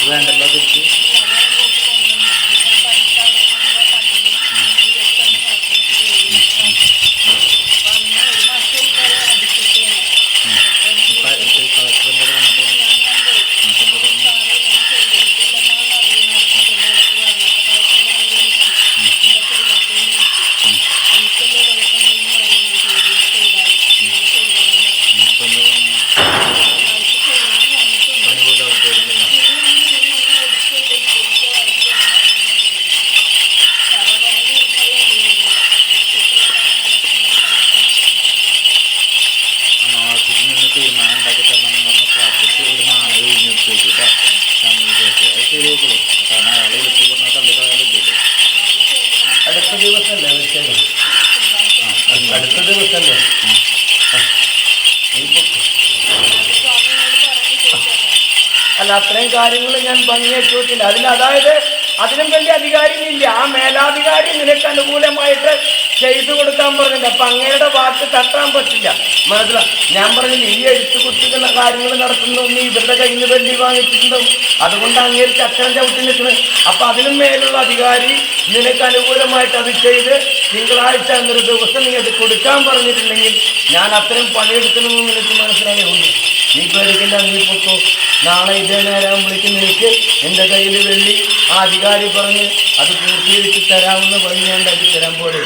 വേണ്ടല്ലോ തിരിച്ച്. അല്ല, അത്രയും കാര്യങ്ങൾ ഞാൻ ഭംഗിയാക്കി വെച്ചില്ല. അതായത് അതിനും വലിയ അധികാരിയില്ല. ആ മേലാധികാരി നിനക്ക് അനുകൂലമായിട്ട് ചെയ്തു കൊടുക്കാൻ പറഞ്ഞില്ല. അപ്പൊ അങ്ങയുടെ വാക്ക് തട്ടാൻ പറ്റില്ല. മനസ്സിലാ, ഞാൻ പറഞ്ഞില്ല, ഈ എഴുത്തു കുത്തിക്കുന്ന കാര്യങ്ങൾ നടത്തുന്നു, നീ ഇവരുടെ കയ്യിൽ നിന്ന് വെള്ളി വാങ്ങിച്ചിട്ടുണ്ടാവും. അതുകൊണ്ട് അങ്ങേര് ചക്രം ചവിട്ടി നിൽക്കുന്നത്. അപ്പൊ അതിനും മേലുള്ള അധികാരി നിനക്ക് അനുകൂലമായിട്ട് അത് ചെയ്ത് തിങ്കളാഴ്ച എന്നൊരു ദിവസം നീ അത് കൊടുക്കാൻ പറഞ്ഞിട്ടുണ്ടെങ്കിൽ ഞാൻ അത്രയും പണിയെടുക്കണമെന്ന് നിനക്ക് മനസ്സിലാകുന്നു. നീ പേടിക്കില്ല, നീ പൊക്കോ. നാളെ ഇതേ നേരമാകുമ്പോഴേക്കും നിനക്ക് എൻ്റെ കയ്യിൽ വെള്ളി ആ അധികാരി പറഞ്ഞ് അത് പൂർത്തീകരിച്ച് തരാവുന്ന വഴി ഞാൻ ഉണ്ടാക്കി തരാൻ പോലെ.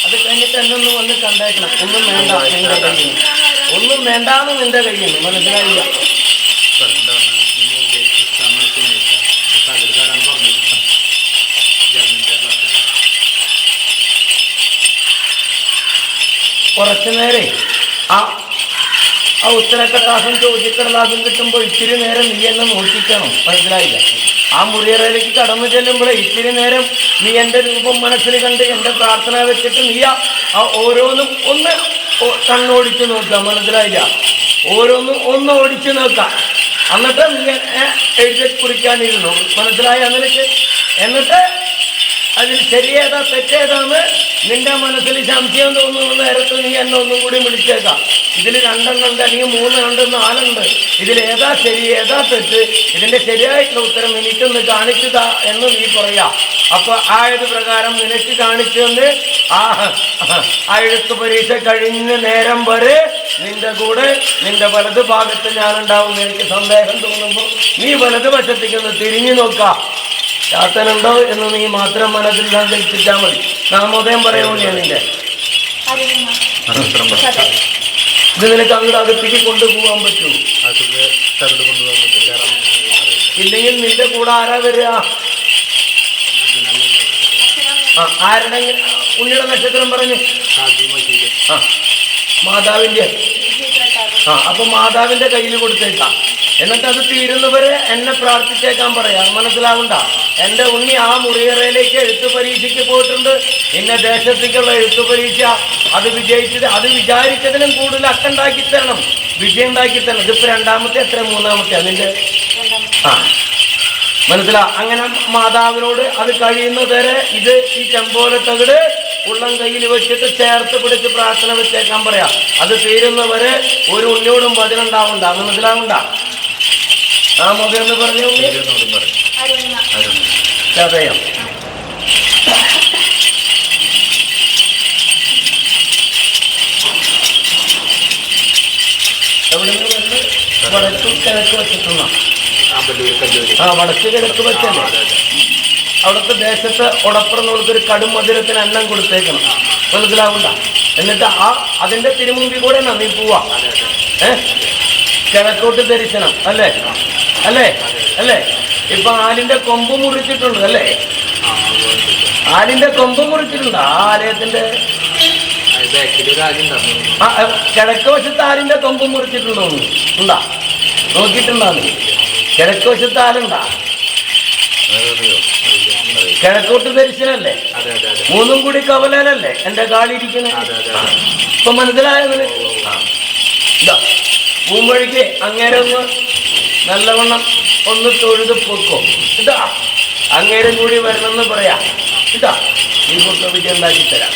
അത് കഴിഞ്ഞിട്ട് എന്നൊന്ന് വന്ന് കണ്ടേക്കണം. ഒന്നും വേണ്ട നിന്റെ കയ്യിൽ നിന്ന്, ഒന്നും വേണ്ടാന്ന് നിന്റെ കയ്യിൽ നിന്ന്. മനസ്സിലായില്ല? കുറച്ചു നേരെ ആ ഉത്തരക്കടലാസം ചോദ്യക്കടലാസം കിട്ടുമ്പോൾ ഇത്തിരി നേരം നീ എന്നെ നോക്കിക്കണം. മനസ്സിലായില്ല? ആ മുറിയറയിലേക്ക് കടന്നു ചെല്ലുമ്പോഴേ ഇത്തിരി നേരം നീ എൻ്റെ രൂപം മനസ്സിൽ കണ്ട് എൻ്റെ പ്രാർത്ഥന വെച്ചിട്ട് നീ ആ ഓരോന്നും ഒന്ന് കണ്ണോടിച്ച് നോക്കുക. മനസ്സിലായില്ല? ഓരോന്നും ഒന്ന് ഓടിച്ച് നോക്കാം. എന്നിട്ട് നീ എഴുതി കുറിക്കാനിരുന്നു. മനസ്സിലായി? എന്നിട്ട് അതിൽ ശരിയേതാ തെറ്റേതാന്ന് നിന്റെ മനസ്സിൽ സംശയം തോന്നുന്ന നേരത്ത് നീ എന്നെ ഒന്നും കൂടി വിളിച്ചേക്കാം. ഇതിൽ 2 എണ്ണുണ്ട്, അല്ലെങ്കിൽ 3 ഉണ്ട്, 4 ഉണ്ട്. ഇതിലേതാ ശരി, ഏതാ തെറ്റ്, ഇതിന്റെ ശരിയായിട്ടുള്ള ഉത്തരം എനിക്കൊന്ന് കാണിച്ചതാ എന്ന് നീ പറയാ. അപ്പൊ ആയത് പ്രകാരം നിനക്ക് കാണിച്ചു തന്ന് ആ എഴുത്ത് പരീക്ഷ കഴിഞ്ഞ നേരം വരെ നിന്റെ കൂടെ നിന്റെ വലത് ഭാഗത്ത് ഞാനുണ്ടാവും. എനിക്ക് സന്ദേഹം തോന്നുമ്പോൾ നീ വലത് വശത്തേക്കൊന്ന് തിരിഞ്ഞു നോക്കാം. ചാത്തനുണ്ടോ എന്ന് നീ മാത്രം മനസ്സിൽ സങ്കല്പിച്ചാൽ മതി. നാമോദയം പറയുമോ ഞാൻ നിന്റെ ഇത് നിനക്ക് അങ്ങോട്ട് അകത്തേക്ക് കൊണ്ടുപോകാൻ പറ്റൂ? ഇല്ലെങ്കിൽ നിന്റെ കൂടെ ആരാ വരിക? ആരുടെ? ഉണ്ണിയുടെ നക്ഷത്രം പറഞ്ഞ് മാതാവിന്റെ. അപ്പൊ മാതാവിന്റെ കയ്യിൽ കൊടുത്തേക്കാം. എന്നിട്ട് അത് തീരുന്നവരെ എന്നെ പ്രാർത്ഥിച്ചേക്കാൻ പറയാം. മനസ്സിലാവണ്ട? എൻ്റെ ഉണ്ണി ആ മുറിയറയിലേക്ക് എഴുത്തു പരീക്ഷയ്ക്ക് പോയിട്ടുണ്ട്. ഇന്ന ദേശത്തേക്കുള്ള എഴുത്തു പരീക്ഷ അത് വിജയിച്ചത്, അത് വിചാരിച്ചതിനും കൂടുതൽ അക്കുണ്ടാക്കി തരണം, വിജയം ഉണ്ടാക്കി തരണം. ഇതിപ്പോ 2ാമത്തെ എത്ര 3ാമത്തെ അതിൻ്റെ മനസ്സിലാ? അങ്ങനെ മാതാവിനോട് അത് കഴിയുന്നവരെ ഇത് ഈ ചെമ്പോലത്തകിട് ഉള്ളം കയ്യിൽ വെച്ചിട്ട് ചേർത്ത് പിടിച്ച് പ്രാർത്ഥന വെച്ചേക്കാൻ പറയാം. അത് തീരുന്നവരെ ഒരു ഉണ്ണിയോടും വചനുണ്ടാവണ്ട. മനസ്സിലാവണ്ട? ആ മുതലെന്ന് പറഞ്ഞു ചതയം. എവിടെ നിന്ന് വന്ന് വടക്ക് കിഴക്ക് വെച്ചിട്ടുള്ള വടക്ക് കിഴക്ക് വെച്ചല്ലേ? അവിടുത്തെ ദേശത്ത് ഉടപ്പുറം കൊടുത്തൊരു കടും മധുരത്തിന് അന്നം കൊടുത്തേക്കണം. മനസ്സിലാവണ്ട? എന്നിട്ട് അതിന്റെ തിരുമുമ്പിൽ കൂടെ നീ പോവാ. കിഴക്കോട്ട് ദർശനം അല്ലേ? അല്ലേ? അല്ലേ? ഇപ്പൊ ആലിന്റെ കൊമ്പ് മുറിച്ചിട്ടുണ്ട് അല്ലേ? ആലിന്റെ കൊമ്പ് മുറിച്ചിട്ടുണ്ട്. ആ ആലയത്തിന്റെ കിഴക്ക് വശത്ത് ആലിന്റെ കൊമ്പ് മുറിച്ചിട്ടുണ്ടോ? ഉണ്ടാ? നോക്കിയിട്ടുണ്ടാന്ന്? കിഴക്ക് വശത്ത് ആലുണ്ടാ? കിഴക്കോട്ട് ദർശനല്ലേ? 3 കൂടി കവലല്ലേ എന്റെ കാലിരിക്കുന്നത്? ഇപ്പൊ മനസ്സിലായത്? പൂമ്പഴിക്ക് അങ്ങേരെ ഒന്ന് നല്ലവണ്ണം ഒന്ന് തൊഴുത് പൊക്കോ. അങ്ങേരും കൂടി വരണമെന്ന് പറയാം. ഈ പൊക്ക വിജയം ഉണ്ടാക്കി തരാം.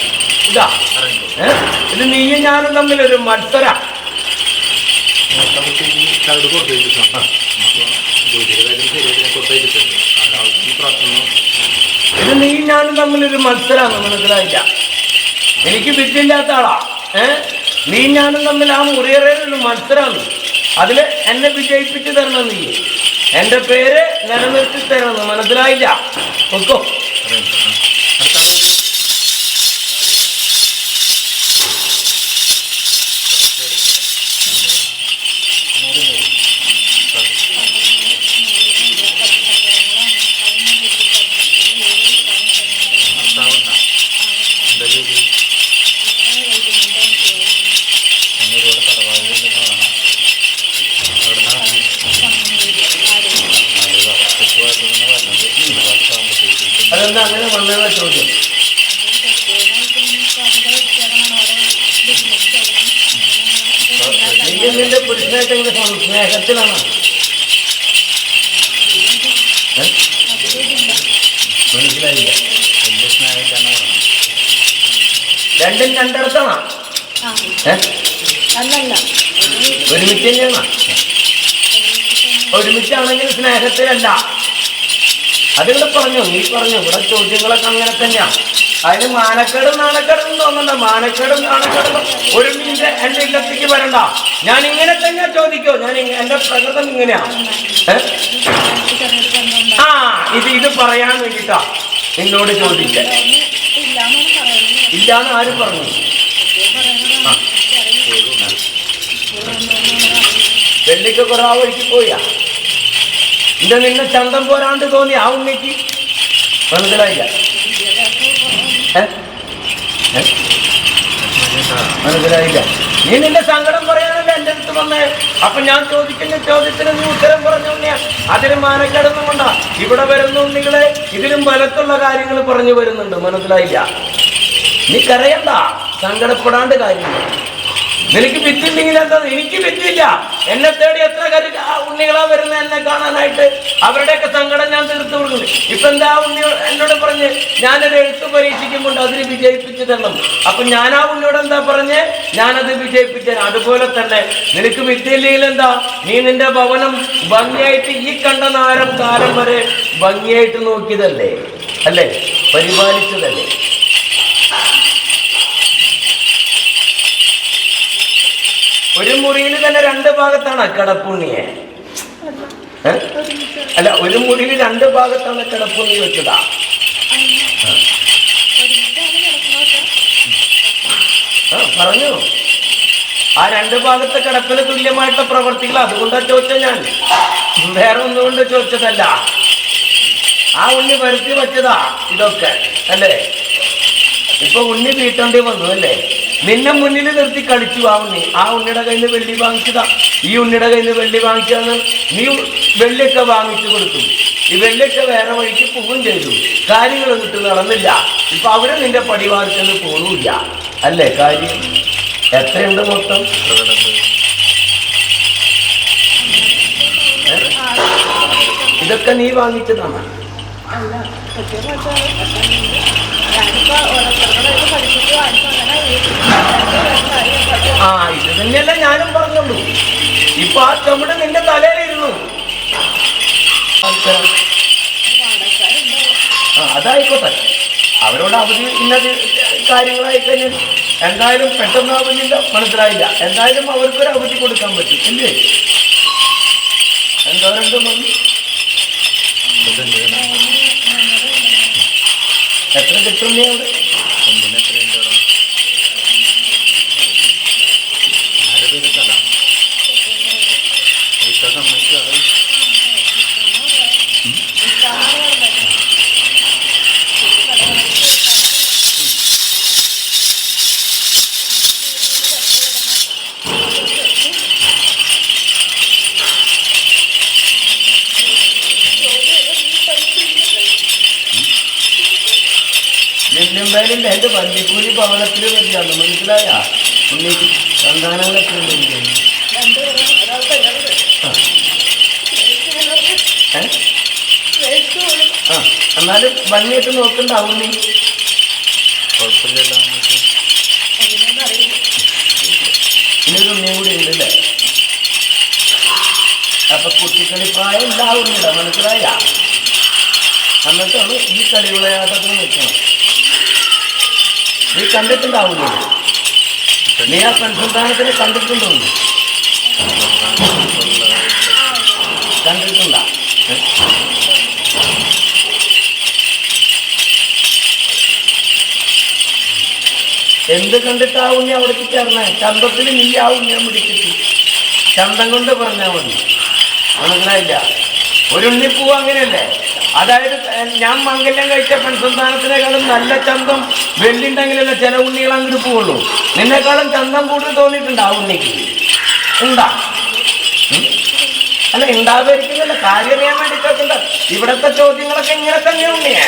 ഇതാ ഇത് നീയും ഞാനും തമ്മിലൊരു മത്സര. ഇത് നീയും ഞാനും തമ്മിലൊരു മത്സരമാണ്, മനസ്സിലായില്ല. എനിക്ക് വിദ്യയില്ലാത്ത ആളാ. നീ ഞാനും തമ്മിൽ ആ മുറിയറയിലൊരു മത്സരമാണ്. അതിൽ എന്നെ വിജയിപ്പിച്ചു തരണം. നീ എൻ്റെ പേര് നിലനിർത്തി തരണം, മനസ്സിലായില്ല. ഒക്കോ അതെന്താ അങ്ങനെ വന്നതാ ചോദ്യം? നിന്റെ പുരുഷനായിട്ട് എങ്ങനെ സ്നേഹത്തിലാണ്? മനസ്സിലായില്ല. രണ്ടും രണ്ടിടത്താണോ? ഒരുമിച്ച് തന്നെയാണോ? ഒരുമിച്ചാണെങ്കിൽ സ്നേഹത്തിലല്ല. അതിവിടെ പറഞ്ഞു, നീ പറഞ്ഞു. ഇവിടെ ചോദ്യങ്ങളൊക്കെ അങ്ങനെ തന്നെയാണ്. അതിന് മാനക്കേടും നാണക്കേടും തോന്നണ്ട. മാനക്കേടും നാണക്കേടും ഒരു മീൻ്റെ എൻ്റെ ഇല്ലത്തേക്ക് വരണ്ട. ഞാൻ ഇങ്ങനെ തന്നെ ചോദിക്കോ. ഞാൻ എൻ്റെ പ്രകൃതം ഇങ്ങനെയാ. ആ ഇത് പറയാൻ വേണ്ടിട്ടാ നിന്നോട് ചോദിക്ക. ഇല്ലാന്ന് ആരും പറഞ്ഞു? വെള്ളിക്ക് കുറേ വഴിക്ക് പോയാ നിന്നെ ചന്തം പോരാണ്ട് തോന്നി ആ ഉണ്ണിക്ക്? മനസ്സിലായില്ല. മനസ്സിലായില്ല. നീ നിന്റെ സങ്കടം പറയാനല്ലേ എൻ്റെ അടുത്ത് വന്നേ. അപ്പൊ ഞാൻ ചോദിക്കുന്ന ചോദ്യത്തിന് നീ ഉത്തരം പറഞ്ഞു ഉണ്ണിയാ. അതിന് മാനക്കേടൊന്നും കൊണ്ടാ ഇവിടെ വരുന്ന ഉണ്ണികളെ. ഇതിലും ബലത്തുള്ള കാര്യങ്ങൾ പറഞ്ഞു വരുന്നുണ്ട്, മനസ്സിലായില്ല. നീ കരയണ്ട, സങ്കടപ്പെടാണ്ട് കാര്യങ്ങൾ. നിനക്ക് വിദ്യയില്ലെങ്കിൽ എന്താ? എനിക്ക് വിദ്യയില്ല. എന്നെ തേടി എത്ര ഉണ്ണികളാ വരുന്ന എന്നെ കാണാനായിട്ട്. അവരുടെയൊക്കെ സങ്കടം ഞാൻ തീർത്തു കൊടുക്കുന്നു. ഇപ്പൊ എന്താ ഉണ്ണി എന്നോട് പറഞ്ഞ് ഞാനൊരു എഴുത്ത് പരീക്ഷിക്കുമ്പോൾ അതിന് വിജയിപ്പിച്ചു തരണം. അപ്പൊ ഞാൻ ആ ഉണ്ണിയോട് എന്താ പറഞ്ഞ് ഞാനത് വിജയിപ്പിച്ചു തരാം. അതുപോലെ തന്നെ നിനക്ക് വിദ്യയില്ലെങ്കിൽ എന്താ? നീ നിന്റെ ഭവനം ഭംഗിയായിട്ട് ഈ കണ്ട നാരം കാലം വരെ ഭംഗിയായിട്ട് നോക്കിയതല്ലേ, അല്ലേ? പരിപാലിച്ചതല്ലേ? ഒരു മുറിയിൽ തന്നെ രണ്ട് ഭാഗത്താണ് കിടപ്പുണ്ണിയെ. അല്ല, ഒരു മുറിയിൽ രണ്ട് ഭാഗത്താണ് കിടപ്പുണ്ണി വെച്ചതാ. പറഞ്ഞു. ആ രണ്ട് ഭാഗത്തെ കിടപ്പിന് തുല്യമായിട്ടുള്ള പ്രവർത്തികൾ. അതുകൊണ്ടാ ചോദിച്ച ഞാൻ, വേറെ ഒന്നുകൊണ്ട് ചോദിച്ചതല്ല. ആ ഉണ്ണി വരുത്തി വെച്ചതാ ഇതൊക്കെ, അല്ലേ? ഇപ്പൊ ഉണ്ണി വീട്ടേണ്ടി വന്നു, അല്ലേ? നിന്നെ മുന്നിൽ നിർത്തി കളിച്ചു ആ ഉണ്ണി. ആ ഉണ്ണിയുടെ കയ്യിൽ നിന്ന് വെള്ളി വാങ്ങിച്ചതാ. ഈ ഉണ്ണിയുടെ കയ്യിൽ നിന്ന് വെള്ളി വാങ്ങിച്ചതാണ്. നീ വെള്ളിയൊക്കെ വാങ്ങിച്ചു കൊടുത്തു. ഈ വെള്ളിയൊക്കെ വേറെ വഴിക്ക് പോവുകയും ചെയ്തു. കാര്യങ്ങൾ കിട്ടും നടന്നില്ല. ഇപ്പൊ അവര് നിന്റെ പടിവാർച്ചെന്ന് പോണില്ല, അല്ലേ? കാര്യം എത്രയുണ്ട് മൊത്തം? ഇതൊക്കെ നീ വാങ്ങിച്ചതാണ്. ആ ഇത് തന്നെയല്ല ഞാനും പറഞ്ഞുള്ളൂ. ഇപ്പൊ ആ ചുമട് നിന്റെ തലയിലിരുന്നു. അതായിക്കോട്ടെ, അവരോട് അവധി ഇന്നത് കാര്യങ്ങളായി കഴിഞ്ഞാൽ എന്തായാലും പെട്ടെന്ന് അവധിയില്ല, മനസ്സിലായില്ല. എന്തായാലും അവർക്കൊരു അവധി കൊടുക്കാൻ പറ്റും, ഇല്ലേ? എന്തോരെന്തോ മതി. എത്ര കിട്ടും നീ അവിടെ? നെല്ലുംപേരില്ല, എൻ്റെ വണ്ടിക്കൂലി ഭവനത്തിൽ വരികയാണ്, മനസ്സിലായ? ഉണ്ണി സന്താനങ്ങളൊക്കെ ഉണ്ട്. എന്നാലും ഭംഗിയായിട്ട് നോക്കണ്ടാവും നീ. കുഴപ്പമില്ലല്ലോ. വലിയൊരു ഉണ്ണിയും കൂടി ഉണ്ടല്ലേ. അപ്പൊ കുട്ടിക്കളി പ്രായം ഉണ്ടാവുന്നില്ല, മനസ്സിലായ? എന്നിട്ടാണ് ഈ കളി വിളയാട്ടത്തിന് നിൽക്കണം. നീ കണ്ടിട്ടുണ്ടാവുന്നില്ല, നീ ആ പെൺസന്താനത്തിനെ കണ്ടിട്ടുണ്ടോ? കണ്ടിട്ടുണ്ട? എന്ത് കണ്ടിട്ടാവുന്ന അവിടേക്ക് ചേർന്നേ? ചന്തത്തിൽ നീ ആ ഉണ്ണിയെ പിടിച്ചിട്ട് ചന്തം കൊണ്ട് പറഞ്ഞാൽ മതി, മനസ്സിലായില്ല? ഒരു ഉണ്ണിപ്പൂവ് അങ്ങനെയല്ലേ? അതായത് ഞാൻ മംഗല്യം കഴിച്ച പെൺസന്താനത്തിനേക്കാളും നല്ല ചന്തം വെള്ളിണ്ടെങ്കിലല്ലേ ചില ഉണ്ണികൾ അങ്ങോട്ട് പോവുള്ളൂ. നിന്നെക്കാളും ചന്തം കൂടുതൽ തോന്നിയിട്ടുണ്ട് ആ ഉണ്ണിക്ക്? ഉണ്ടാ? അല്ല, ഉണ്ടാവാതിരിക്കുന്നില്ല, കാര്യം അറിയാൻ വേണ്ടി കേൾക്കണ്ട. ഇവിടത്തെ ചോദ്യങ്ങളൊക്കെ ഇങ്ങനെ തന്നെ ഉണ്ണിയേ.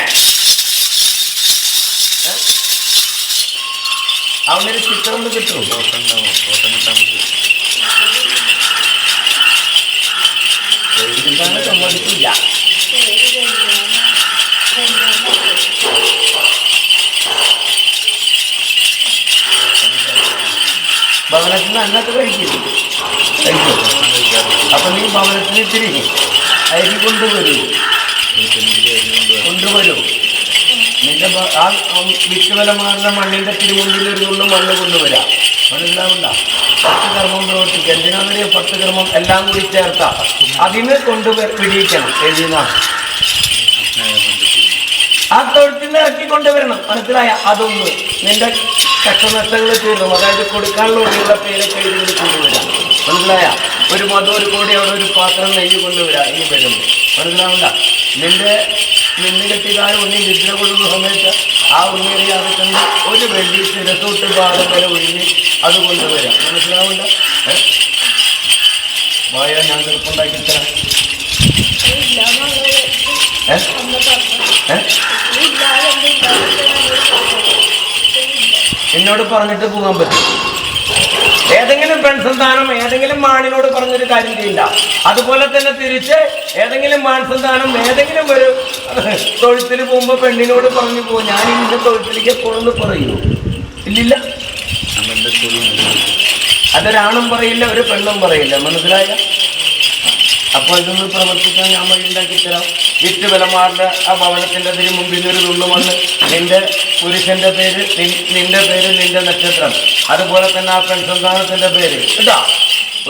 അവനൊരു ചിത്രം ഒന്ന് കിട്ടും. സമ്മതിക്കില്ല. ഭവനത്തിൽ നിന്ന് അന്നൊക്കെ കഴിക്കും. അപ്പൊ നീ ഭവനത്തിന് ഇത്തിരി അരി കൊണ്ടുവരൂ. നിന്റെ ആ വിറ്റുവലമാരുടെ മണ്ണിന്റെ തിരുമുമ്പിൽ ഒരു നുള്ളു മണ്ണ് കൊണ്ടുവരാം, മനസ്സിലാവണ്ട? 10 കർമ്മം പ്രവർത്തിക്കുക. എന്തിനാണെന്നറിയോ? 10 കർമ്മം എല്ലാം കൂടി ചേർത്ത അതിന് പിടിയിക്കണം. എഴുതിനാണ് ആ തൊഴുത്തിൽ നിന്ന് ഇറക്കി കൊണ്ടുവരണം, മനസ്സിലായ? അതൊന്ന് നിന്റെ കഷ്ടനഷ്ടങ്ങൾ തീർന്നു. അതായത് കൊടുക്കാനുള്ള ഉള്ളിലുള്ള പേരൊക്കെ എഴുതി കൊണ്ടുവരാം, മനസ്സിലായ? ഒരു മതം, ഒരു കോടി, അവിടെ ഒരു പാത്രം നെയ്യ് കൊണ്ടുവരാം. ഇനി വരുമ്പോൾ മനസ്സിലാവണ്ട? നിന്ന് കെട്ടിയതായ ഉണ്ണി നിദ്ര കൊള്ളുന്ന സമയത്ത് ആ ഉണ്ണിയറിയാതെ കണ്ട് ഒരു വെള്ളി ശിരസൂട്ട് പാദം വരെ ഒഴിഞ്ഞ് അത് കൊണ്ടുവരാം, മനസ്സിലാവണ്ട? മായ ഞാൻ ചെറുപ്പുണ്ടാക്കി തരാം. എന്നോട് പറഞ്ഞിട്ട് പോകാൻ പറ്റും? ഏതെങ്കിലും പെൺസന്താനം ഏതെങ്കിലും മാണിനോട് പറഞ്ഞൊരു കാര്യം ചെയ്യില്ല. അതുപോലെ തന്നെ തിരിച്ച് ഏതെങ്കിലും മാൻസന്താനം ഏതെങ്കിലും ഒരു തൊഴുത്തിൽ പോകുമ്പോ പെണ്ണിനോട് പറഞ്ഞു പോകും, ഞാൻ ഇന്ന തൊഴുത്തിലേക്ക് എപ്പോഴൊന്ന് പറയൂ? ഇല്ലില്ല. അതൊരാണും പറയില്ല, ഒരു പെണ്ണും പറയില്ല, മനസ്സിലായ? അപ്പോൾ ഇതൊന്ന് പ്രവർത്തിക്കാൻ ഞാൻ വഴി ഉണ്ടാക്കി തരാം. വിറ്റുവലമാരുടെ ആ ഭവനത്തിൻ്റെ അതിന് മുമ്പിൽ ഒരു നുള്ളു മണ്ണ്, നിന്റെ പുരുഷന്റെ പേര്, നിന്റെ പേര്, നിന്റെ നക്ഷത്രം, അതുപോലെ തന്നെ ആ പെൺസന്താനത്തിന്റെ പേര് കേട്ടാ.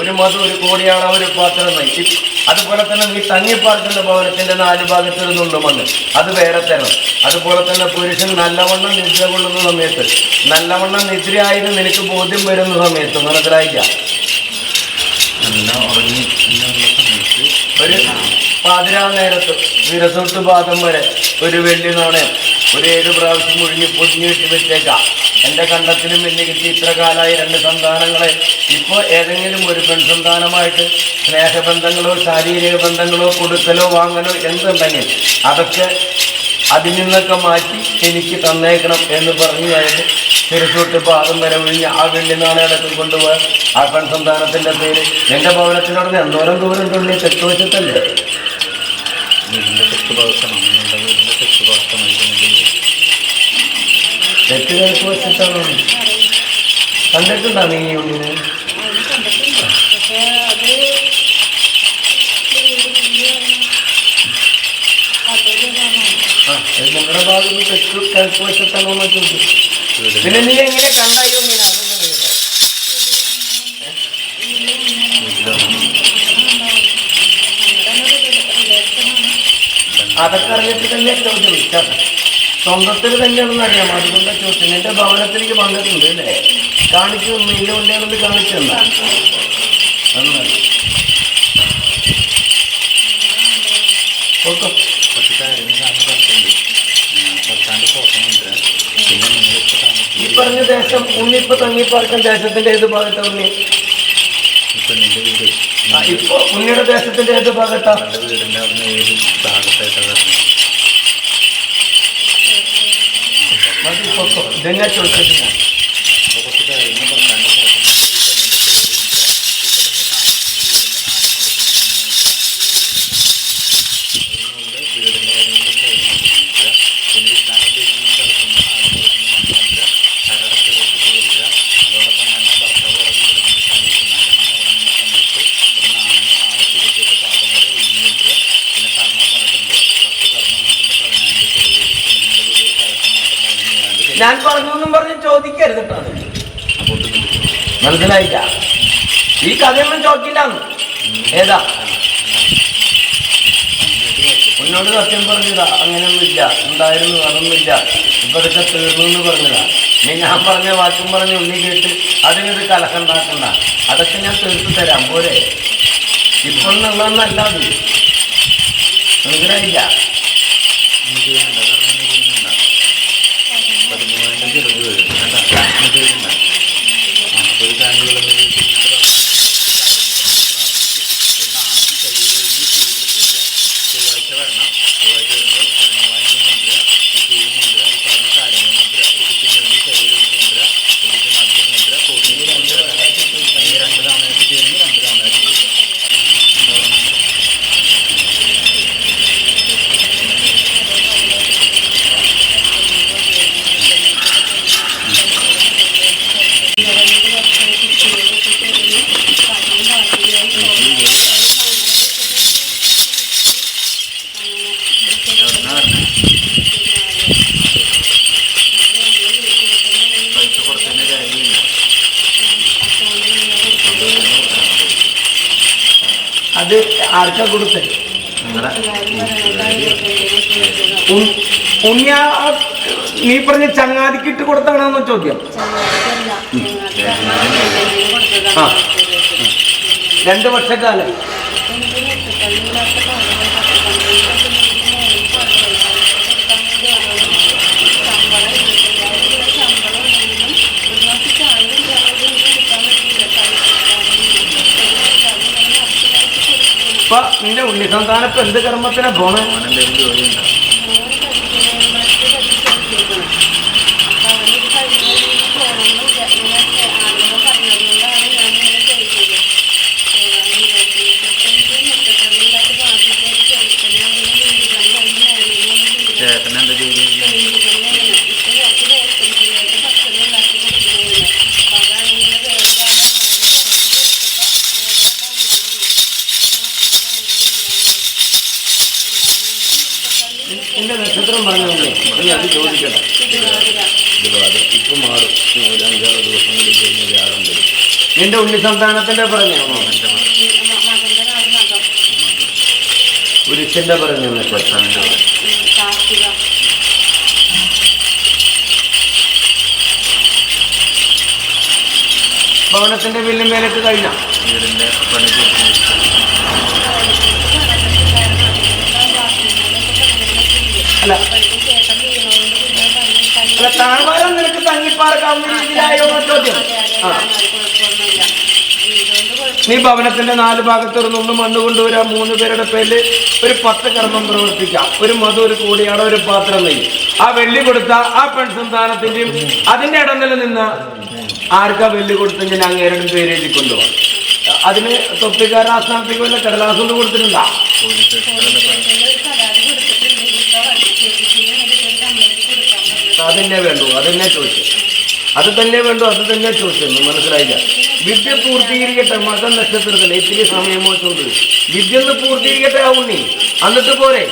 ഒരു മധു, ഒരു കോടിയാള, ഒരു പാത്രം നെയ്യ്. അതുപോലെ തന്നെ നീ തങ്ങിപ്പാർക്കുന്ന ഭവനത്തിന്റെ 4 ഭാഗത്ത് ഒരു നുള്ളു മണ്ണ്, അത് വേറെ തരണം. അതുപോലെ തന്നെ പുരുഷൻ നല്ലവണ്ണം നിദ്ര കൊള്ളുന്ന സമയത്ത്, നല്ലവണ്ണം നിദ്രയായിരുന്നു നിനക്ക് ബോധ്യം വരുന്ന സമയത്ത്, മനസ്സിലായില്ല? ഒരു പാതിരാ നേരത്ത് വിരസൊട്ട് പാദം വരെ ഒരു വെള്ളി നാണയം ഒരു 7 പ്രാവശ്യം പൊതിഞ്ഞിട്ട് വെച്ചേക്കാം. എൻ്റെ കണ്ടത്തിലും വെള്ളി കിട്ടി ഇത്ര കാലമായി 2 സന്താനങ്ങളെ. ഇപ്പോൾ ഏതെങ്കിലും ഒരു പെൺസന്താനമായിട്ട് സ്നേഹബന്ധങ്ങളോ ശാരീരിക ബന്ധങ്ങളോ കൊടുക്കലോ വാങ്ങലോ എന്തുണ്ടെങ്കിൽ അതൊക്കെ അതിൽ നിന്നൊക്കെ മാറ്റി എനിക്ക് തന്നേക്കണം എന്ന് പറഞ്ഞു കഴിഞ്ഞ് തിരിച്ചോട്ട് പാദം വരെ ഒഴിഞ്ഞ് ആ വെള്ളി നാണയടക്കം കൊണ്ടുപോയി ആ പെൺസന്താനത്തിൻ്റെ പേര് നിന്റെ ഭവനത്തിനോട് എന്തോരം ദൂരം തുള്ളി തെക്കുവശത്തല്ലേ? തെക്ക് കിഴക്ക് വശത്താണോ? കണ്ടിട്ടുണ്ടോ നീ ഈ ഉള്ളിനെ? നിങ്ങളുടെ ഭാഗത്ത് തെക്ക് കിഴക്ക് വശത്താണോ എന്ന് ചോദിച്ചു. പിന്നെ നീ എങ്ങനെ കണ്ടായോ മീന? അതൊക്കെ അറിഞ്ഞിട്ട് തന്നെ ചോദിച്ചു. വിശ്വാസം സ്വന്തത്തിൽ തന്നെയാണെന്ന് അറിയാം, അതുകൊണ്ട് ചോദിച്ചു. നിന്റെ ഭവനത്തിലേക്ക് വന്നിട്ടുണ്ട് അല്ലേ? കാണിച്ചു നിന്റെ ഉള്ളിയാണെന്ന് കാണിച്ചു തന്നാ ഈ പറഞ്ഞ ദേശം ഉണ്ണിപ്പോ തങ്ങിപ്പാർക്കൻ ദേശത്തിന്റെ ഏത് ഭാഗത്താ ഉണ്ണി? ഇപ്പൊ ഉണ്ണിയുടെ ദേശത്തിന്റെ ഏത് ഭാഗത്താ? ഇതെന്നാ ചോദിച്ചത് ഞാൻ? ഞാൻ പറഞ്ഞു എന്നും പറഞ്ഞ് ചോദിക്കരുത് കേട്ടോ. അത് മനസ്സിലായില്ല. ഈ കഥയൊന്നും ചോദിക്കില്ലാന്ന്. ഏതാ മുന്നോട്ട് സത്യം പറഞ്ഞതാ? അങ്ങനെയൊന്നുമില്ല, ഉണ്ടായിരുന്നു, അതൊന്നുമില്ല, ഇപ്പൊ ഇതൊക്കെ തീർന്നു എന്ന് പറഞ്ഞതാ. നീ ഞാൻ പറഞ്ഞ വാക്കും പറഞ്ഞ് ഉണ്ണി കേട്ട് അതിനൊരു കലഹം ഉണ്ടാക്കണ്ട. അതൊക്കെ ഞാൻ തീർത്ത് തരാം പോരെ. ഇപ്പോൾ നിന്നല്ല അത്. മനസ്സിലായില്ല. അത് ആർക്കാ കൊടുത്തത്? ഉണ്ണിയ നീ പറഞ്ഞ ചങ്ങാതിക്ക് ഇട്ട് കൊടുത്താണെന്നോ ചോദ്യം? 2 വർഷക്കാലം. ഇപ്പൊ നിന്റെ ഉണ്ണി സന്താനം ഇപ്പൊ എന്ത് കർമ്മത്തിനാ പോണേ? എന്റെ നക്ഷത്രം പറഞ്ഞല്ലേ, ഇനി അത് ചോദിക്കണം. ഇപ്പൊ മാറും, ഒരു 5-6 ദിവസങ്ങളിൽ കഴിഞ്ഞ വ്യാഴം വരും. നിന്റെ ഉണ്ണി സന്താനത്തിന്റെ പറഞ്ഞോ? പുരുഷന്റെ പറഞ്ഞു. ഭവനത്തിന്റെ ബില്ലും മേലേക്ക് കഴിഞ്ഞ അല്ല താഴ്വാരം നിനക്ക് തങ്ങിപ്പാർക്കാവുന്ന രീതിയിലായോ ചോദ്യം? നീ ഭവനത്തിന്റെ 4 ഭാഗത്ത് ഒരു നുള്ളു മണ്ണ് കൊണ്ടുവരാം. 3 പേരുടെ പേരിൽ ഒരു 10 കർമ്മം പ്രവർത്തിക്കാം. ഒരു മധു, ഒരു കൂടിയാട, ഒരു പാത്രം നെയ്യ്. ആ വെള്ളി കൊടുത്ത ആ പെൺസന്താനത്തിന്റെയും അതിന്റെ ഇടനില നിന്ന് ആർക്കാ വെള്ളി കൊടുത്തെങ്കിൽ അങ്ങേരുടെ പേര് എഴുതി കൊണ്ടുപോകാം. അതിന് തൊപ്പിക്കാരൻ ആസ്ഥാനത്തേക്ക് വല്ല കടലാസ് കൊണ്ട് കൊടുത്തിട്ടുണ്ടാ? അതന്നെ വേണ്ടു, അതെന്നെ ചോദിച്ചു. അത് തന്നെ വേണ്ടു, അത് തന്നെ ചോദിച്ചു. മനസ്സിലായില്ല. വിദ്യ പൂർത്തീകരിക്കട്ടെ. മകൻ നക്ഷത്രത്തില്ല, ഇത്തിരി സമയമോ ചോദിച്ചു. വിദ്യ ഒന്ന് പൂർത്തീകരിക്കട്ടെ ആ ഉണ്ണി, എന്നിട്ട് പോരെ.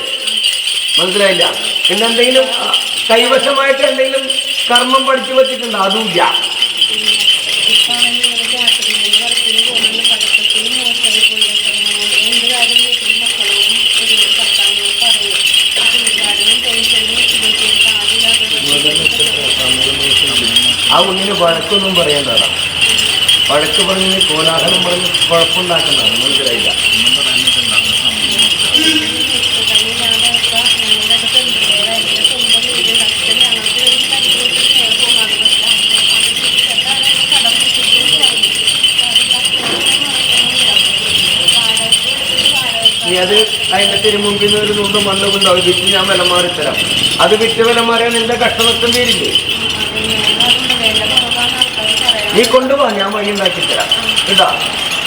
മനസ്സിലായില്ല. പിന്നെ എന്തെങ്കിലും കൈവശമായിട്ട് എന്തെങ്കിലും കർമ്മം പഠിച്ചു വച്ചിട്ടുണ്ടോ? അതുമില്ല. ആ ഉണ്ണിന് വഴക്കൊന്നും പറയേണ്ടതാണ്. വഴക്ക് പറഞ്ഞ് കോലാഹലം പറഞ്ഞ് കുഴപ്പമുണ്ടാക്കുന്നതാണ്. മനസ്സിലായില്ല. നീ അത് അതിൻ്റെ തിരുമുമ്പിൽ നിന്ന് ഒരു നുണ്ട് മണ്ണ് കൊണ്ടാവും. വിറ്റ് ഞാൻ വില മാറിത്തരാം. അത് വിറ്റ് വില മാറിയാൽ നിന്റെ കഷ്ടനഷ്ടം തീരില്ലേ? നീ കൊണ്ടുപോവാ, ഞാൻ വഴി ഉണ്ടാക്കിത്തരാം. കേട്ടാ,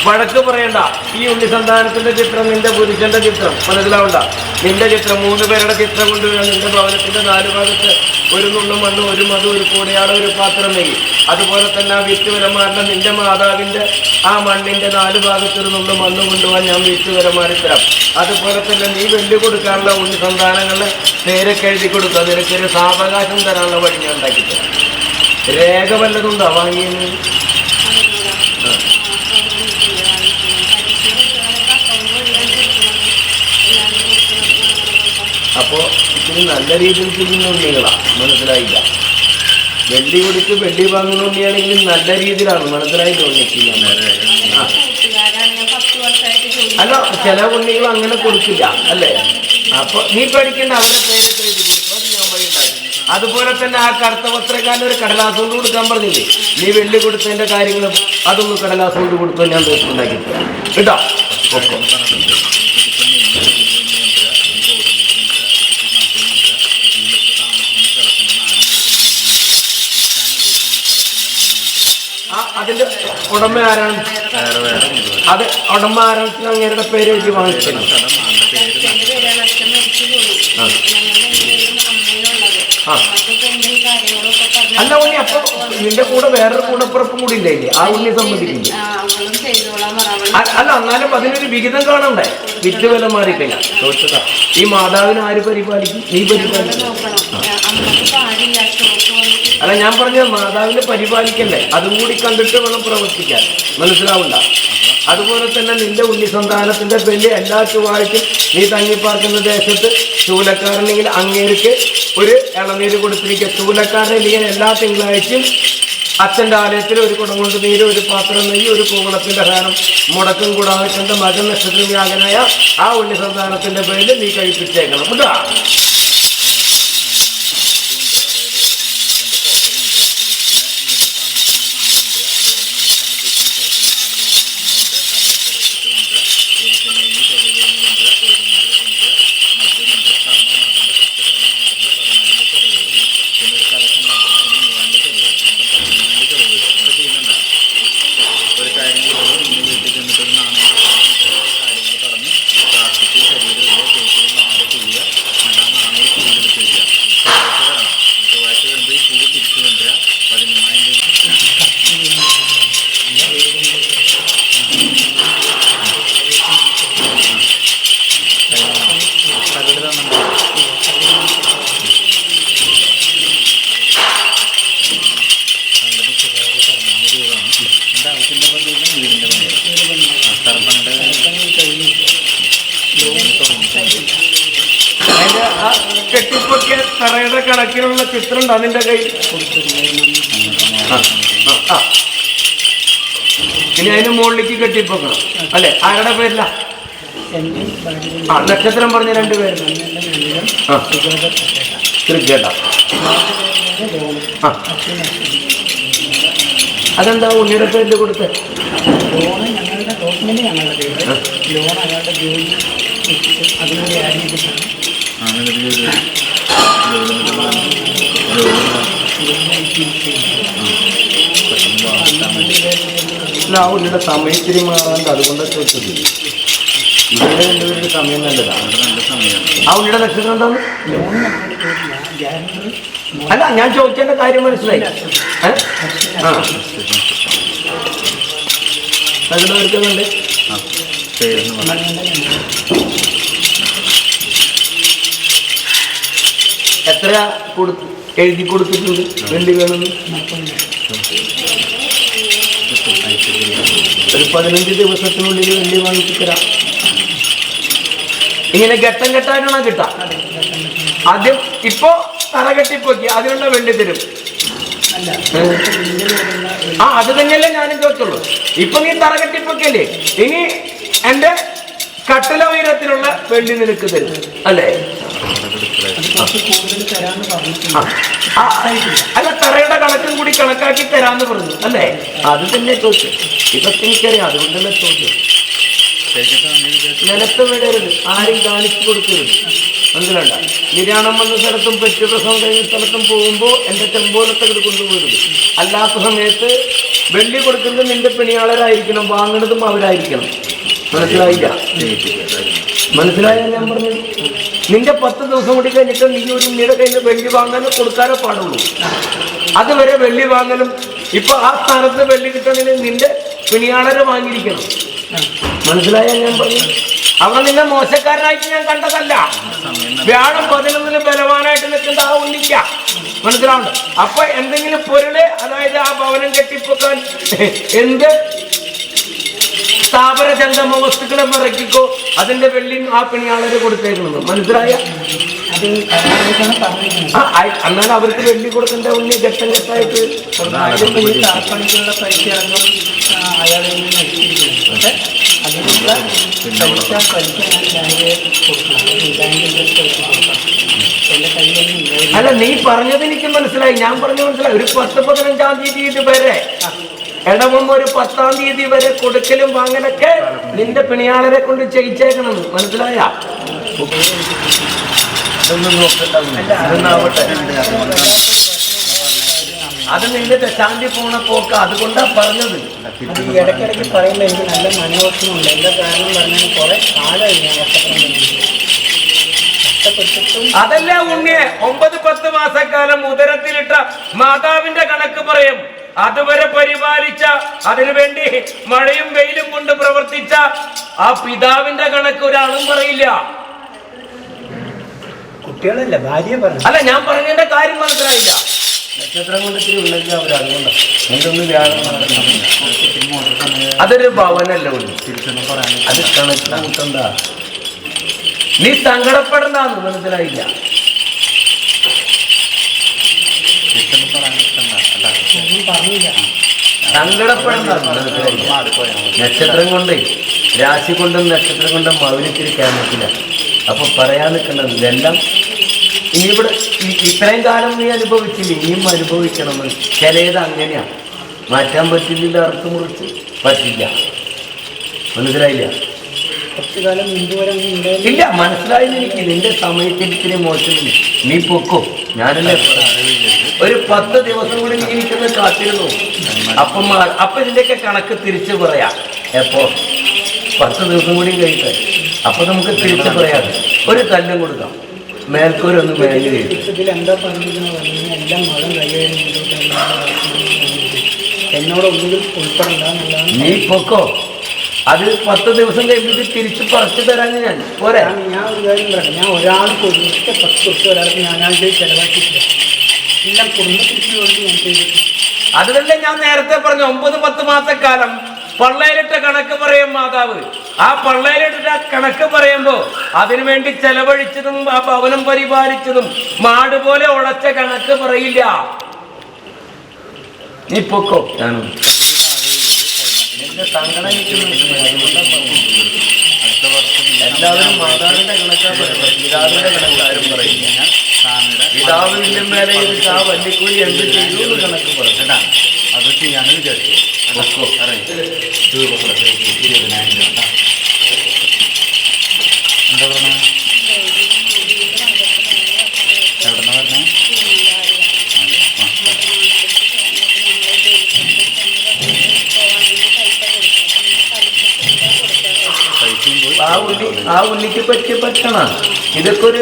വഴക്ക് പറയണ്ട. ഈ ഉണ്ണി സന്താനത്തിന്റെ ചിത്രം, നിന്റെ പുരുഷന്റെ ചിത്രം മനസ്സിലാവണ്ട. നിന്റെ ചിത്രം, 3 പേരുടെ ചിത്രം കൊണ്ടുവരാൻ നിന്റെ ഭവനത്തിന്റെ 4 ഭാഗത്ത് ഒരു നുള്ളു മണ്ണ്, ഒരു മധു, ഒരു കൂടിയാട്, ഒരു പാത്രം നെയ്യ്. അതുപോലെ തന്നെ ആ വിത്തുവരമാരുടെ നിന്റെ മാതാവിന്റെ ആ മണ്ണിന്റെ 4 ഭാഗത്തൊരു നുള്ളു മണ്ണ് കൊണ്ടുപോകാൻ ഞാൻ വിത്തുവരമാരി തരാം. അതുപോലെ തന്നെ നീ വെല്ലു കൊടുക്കാനുള്ള ഉണ്ണി സന്താനങ്ങളുടെ പേരൊക്കെ എഴുതി കൊടുക്കുക. നിനക്കൊരു സാവകാശം തരാനുള്ള വഴി ഞാൻ ഉണ്ടാക്കി തരാം. രേഖ വല്ലതുണ്ടോ വാങ്ങിയെന്ന്? അപ്പോ ഇത്തിരി നല്ല രീതിയിൽ ചെയ്യുന്ന ഉണ്ണികളാ, മനസ്സിലായില്ല. വെള്ളി കൊടുത്ത് വെള്ളി വാങ്ങുന്ന ഉണ്ണിയാണെങ്കിൽ നല്ല രീതിയിലാണ്, മനസ്സിലായില്ല ഉണ്ണിക്ക്. അല്ല, ചില ഉണ്ണികൾ അങ്ങനെ കൊടുക്കില്ല അല്ലേ? അപ്പൊ നീ പഠിക്കേണ്ട, അവരുടെ പേരൊക്കെ എഴുതി കൊടുക്കും, അത് ഞാൻ വഴിയുണ്ടാകും. അതുപോലെ തന്നെ ആ കറുത്ത വസ്ത്രക്കാരൻ ഒരു കടലാസ് കൊണ്ട് കൊടുക്കാൻ പറഞ്ഞില്ലേ? നീ വെള്ളി കൊടുത്തതിന്റെ കാര്യങ്ങളും അതൊന്ന് കടലാസ് കൊണ്ട് കൊടുത്തോ, ഞാൻ ഉണ്ടാക്കി കേട്ടോ. അതിന്റെ ഉടമ ആരാണ്? അത് ഉടമ ആരാണ്? അങ്ങേരുടെ പേര് എഴുതി വാങ്ങിക്കണം. അല്ല ഉണ്ണി, അപ്പൊ നിന്റെ കൂടെ വേറൊരു കൂടപ്പുറപ്പും കൂടി ഇല്ലേ? ആ ഉണ്ണി സമ്മതിക്കില്ല. അല്ല, എന്നാലും അതിനൊരു വിഹിതം കാണണ്ടേ? വിറ്റ് വില മാറിക്കഴിഞ്ഞാൽ ചോദിച്ചതാ. ഈ മാതാവിനെ ആര് പരിപാലിക്കും? നീ പരിപാലിക്കും. അല്ല, ഞാൻ പറഞ്ഞ മാതാവിനെ പരിപാലിക്കണ്ടേ? അതും കൂടി കണ്ടിട്ട് വേണം പ്രവർത്തിക്കാൻ, മനസ്സിലാവണ്ട. അതുപോലെ തന്നെ നിന്റെ ഉണ്ണി സന്താനത്തിന്റെ പേരിൽ എല്ലാ ചൊവ്വാഴ്ചയും നീ തങ്ങിപ്പാർക്കുന്ന ദേശത്ത് ചൂലക്കാരനെങ്കിൽ അങ്ങേർക്ക് ഒരു ഇളനീര് കൊടുത്തിരിക്കുക. ചൂലക്കാരനെങ്കിൽ എല്ലാ തിങ്കളാഴ്ചയും അച്ഛൻ്റെ ആലയത്തിൽ ഒരു കുടം കൊണ്ട് നീര്, ഒരു പാത്രം നെയ്യ്, ഒരു പൂവളത്തിന്റെ ഹാരം മുടക്കം കൂടാതെ കണ്ട മകൻ നക്ഷത്രവ്യാകനായ ആ ഉണ്ണി സന്താനത്തിന്റെ പേരിൽ നീ കഴിപ്പിച്ചേക്കണം കേട്ടോ. കെട്ടിപ്പൊക്കെ തറയുടെ കണക്കിനുള്ള ചിത്രം ഉണ്ട് അതിന്റെ കയ്യിൽ. ഇനി അതിന് മുകളിലേക്ക് കെട്ടിപ്പൊക്കണം അല്ലെ? ആരുടെ പേരില? നക്ഷത്രം പറഞ്ഞ 2 പേര്. അതെന്താ ഉണ്ണിയുടെ പേരിൽ കൊടുത്ത്? ആ ഉണ്ണിയുടെ സമയത്തിരി മാറാണ്ട്, അതുകൊണ്ട് ചോദിച്ചത്. ഇവിടെ രണ്ടുപേരുടെ സമയം നല്ലതാണ്. ആ ഉണ്ണിയുടെ നക്ഷത്രം എന്താണ്? അല്ല, ഞാൻ ചോദിച്ചതിന്റെ കാര്യം മനസ്സിലായി. അതിൽ എടുക്കുന്നുണ്ട്. എത്ര എഴുതി കൊടുത്തിട്ടുണ്ട് വെള്ളി വേണമെന്ന്? ഒരു 15 ദിവസത്തിനുള്ളിൽ വെള്ളി വാങ്ങിത്തരാം. ഇങ്ങനെ ഘട്ടം ഘട്ടായിട്ടാണ് കിട്ടാ. ആദ്യം ഇപ്പോ തറകെട്ടിപ്പോക്കി അതിനുള്ള വെള്ളി തരും. അത് തന്നെയല്ലേ ഞാനും ചോദിച്ചുള്ളൂ. ഇപ്പൊ നീ തറകെട്ടിപ്പൊക്കല്ലേ, ഇനി എന്റെ കട്ടില ഉയരത്തിലുള്ള വെള്ളി നിനക്ക് തരും അല്ലേ? അല്ല, തറയുടെ കണക്കും കൂടി കണക്കാക്കി തരാന്ന് പറഞ്ഞു അല്ലേ? അത് തന്നെ ചോദിച്ചു. ഇതൊക്കെ എനിക്കറിയാം, അതുകൊണ്ടല്ലേ ചോദിച്ചു. നിലത്ത് വിടരുത്, ആരും കാണിച്ചു കൊടുക്കരുത്, മനസ്സിലണ്ട. നിര്യാണം വന്ന സ്ഥലത്തും പെറ്റുപ്രസവം കഴിഞ്ഞ സ്ഥലത്തും പോകുമ്പോൾ എന്റെ ചെമ്പോലത്തെ കൊണ്ടുപോകരുത്. അല്ലാത്ത സമയത്ത് വെള്ളി കൊടുക്കുന്നത് നിന്റെ പിണിയാളരായിരിക്കണം, വാങ്ങുന്നതും അവരായിരിക്കണം. മനസ്സിലായില്ല? മനസ്സിലായ ഞാൻ പറഞ്ഞത്? നിന്റെ 10 ദിവസം കൂടി കഴിഞ്ഞിട്ട് നീ ഒരു ഉണ്ണിയുടെ കയ്യിൽ നിന്ന് വെള്ളി വാങ്ങാനോ കൊടുക്കാനോ പാടുള്ളൂ. അതുവരെ വെള്ളി വാങ്ങലും ഇപ്പൊ ആ സ്ഥാനത്ത് വെള്ളി കിട്ടണമെങ്കിൽ നിന്റെ പിണിയാളരെ വാങ്ങിയിരിക്കണം. മനസ്സിലായ ഞാൻ പറഞ്ഞു? അവൻ നിന്നെ മോശക്കാരനായിട്ട് ഞാൻ കണ്ടതല്ല. വ്യാഴം 11 ബലവാനായിട്ട് നിൽക്കേണ്ട ആ ഉണ്ണിക്ക മനസ്സിലാവുണ്ട്. അപ്പൊ എന്തെങ്കിലും പൊരുള്, അതായത് ആ ഭവനം കെട്ടിപ്പൊക്കാൻ എന്ത് സ്ഥാപന ജംഗമ വസ്തുക്കളെ ഇറക്കിക്കോ, അതിന്റെ വെള്ളി ആ പിണിയാളര് കൊടുത്തേക്കണത്. മനസ്സിലായ? അന്നാണ് അവർക്ക് വെള്ളി കൊടുക്കേണ്ട ഉണ്ണി ഘട്ടം ഘട്ടമായിട്ട് അല്ല, നീ പറഞ്ഞത് എനിക്ക് മനസ്സിലായി, ഞാൻ പറഞ്ഞു മനസ്സിലായി. ഒരു 10-15 തീയതി വരെ ഇടവും ഒരു 10-ാം തീയതി വരെ കൊടുക്കലും വാങ്ങലൊക്കെ നിന്റെ പിണിയാളരെ കൊണ്ട് ചെയ്യിച്ചേക്കണം. മനസ്സിലായ? അത് നിന്റെ ദശാന്തി പോണ പോക്ക്, അതുകൊണ്ടാ പറഞ്ഞത്. ഇടയ്ക്കിടയ്ക്ക് പറയുമ്പോൾ എനിക്ക് നല്ല മനോവശമുണ്ട്. എന്താ കാരണം പറഞ്ഞാൽ കുറെ കാലമായി ഞാൻ കഷ്ടപ്പെട്ടിട്ടും. അതല്ല ഉണ്ണിയെ 9-10 മാസക്കാലം ഉദരത്തിലിട്ട മാതാവിന്റെ കണക്ക് പറയും. അതുവരെ പരിപാലിച്ച, അതിനുവേണ്ടി മഴയും വെയിലും കൊണ്ട് പ്രവർത്തിച്ച ആ പിതാവിന്റെ കണക്ക് ഒരാളും പറയില്ല. കുട്ടികളല്ല, ഭാര്യ പറഞ്ഞു. അല്ല, ഞാൻ പറഞ്ഞതിന്റെ കാര്യം മനസ്സിലായില്ല. നക്ഷത്രം കൊണ്ട് ഇത്തിരി ഉണ്ടെങ്കിൽ അവരതുകൊണ്ട് എന്തൊന്നും വ്യാഴം അതൊരു ഭവനല്ല ഉള്ളു. അത് കണക്ക് കൂട്ടണ്ട. നീ സങ്കടപ്പെടണ്ടെന്ന് മനസ്സിലായില്ല. സങ്കടപ്പെടണ്ട മനസ്സിലായില്ല. നക്ഷത്രം കൊണ്ട്, രാശി കൊണ്ടും നക്ഷത്രം കൊണ്ടും മൗലിത്തിരിക്കാൻ പറ്റില്ല. അപ്പൊ പറയാൻ നിൽക്കേണ്ടത് ഇതെല്ലാം ഇനിയിവിടെ ഇത്രയും കാലം നീ അനുഭവിച്ചില്ല, ഇനിയും അനുഭവിക്കണമെന്ന്. ചിലത് അങ്ങനെയാ, മാറ്റാൻ പറ്റില്ല, അറുത്ത് മുറിച്ച് പറ്റില്ല. മനസ്സിലായില്ല? ഇല്ല, മനസ്സിലായില്ല എനിക്ക്. നിന്റെ സമയത്തിൽ ഇത്തിരി മോശമില്ല. നീ പൊക്കോ, ഞാനല്ലേ ഒരു 10 ദിവസം കൂടി നീ എനിക്കൊന്ന് കാത്തിരുന്നു. അപ്പൊ ഇതിന്റെയൊക്കെ കണക്ക് തിരിച്ചു പറയാം. എപ്പോ 10 ദിവസം കൂടി കഴിക്കാൻ. അപ്പൊ നമുക്ക് തിരിച്ചു പറയാം. ഒരു തല്ലും കൊടുക്കാം, മേൽക്കൂരൊന്നും മേല് കഴിയും. എന്നോടൊന്നും ഉൾപ്പെടണ്ട. നീ പൊക്കോ, അത് 10 ദിവസം കഴിഞ്ഞിട്ട് തിരിച്ചു പറിച്ചു തരാൻ ഞാൻ പോരാ. ഞാൻ ഒരു കാര്യം പറയാം, ഞാൻ ഒരാൾക്ക് ഒരു 10 ദിവസം ഒരാൾക്ക് ഞാനായിട്ട് ചെലവാക്കിയിട്ടില്ല. എല്ലാം കുടുംബത്തിന് വേണ്ടി ഞാൻ ചെയ്തിട്ടില്ല. അതുതന്നെ ഞാൻ നേരത്തെ പറഞ്ഞു. 9-10 മാസക്കാലം പള്ളയിലിട്ട കണക്ക് പറയും മാതാവ്. ആ പള്ളയിലിട്ട കണക്ക് പറയുമ്പോ അതിനുവേണ്ടി ചെലവഴിച്ചതും ആ ഭവനം പരിപാലിച്ചതും മാട് പോലെ ഉടച്ച കണക്ക് പറയില്ല. നീ പൊക്കോ. ഞാനും എല്ലാവരും മാതാവിന്റെ കണക്കാ പറയുന്നത്, പിതാവിന്റെ കണക്കാരും പറയില്ല. പിതാവിന്റെ മേലെ ആ വല്ലിക്കൂലി എന്ത് ചെയ്തു കണക്ക് പറയണ്ട. അത് ചെയ്യാന്ന് വിചാരിച്ചു. എന്താ പറഞ്ഞ? എവിടെന്നാ പറഞ്ഞ? ആ ഉണ്ണിക്ക് പറ്റണം. ഇതൊക്കെ ഒരു